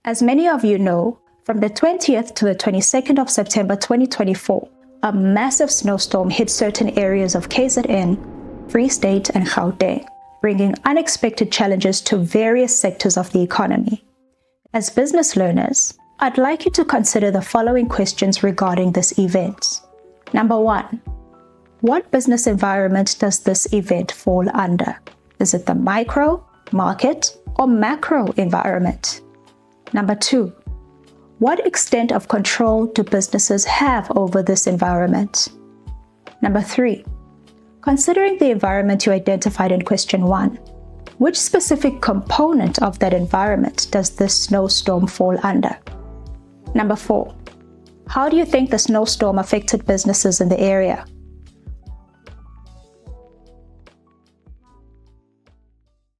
As many of you know, from the 20th to the 22nd of September 2024, a massive snowstorm hit certain areas of KZN, Free State and Gauteng, bringing unexpected challenges to various sectors of the economy. As business learners, I'd like you to consider the following questions regarding this event. Number 1. What business environment does this event fall under? Is it the micro, market, or macro environment? Number 2. What extent of control do businesses have over this environment? Number 3. Considering the environment you identified in question 1, which specific component of that environment does this snowstorm fall under? Number 4. How do you think the snowstorm affected businesses in the area?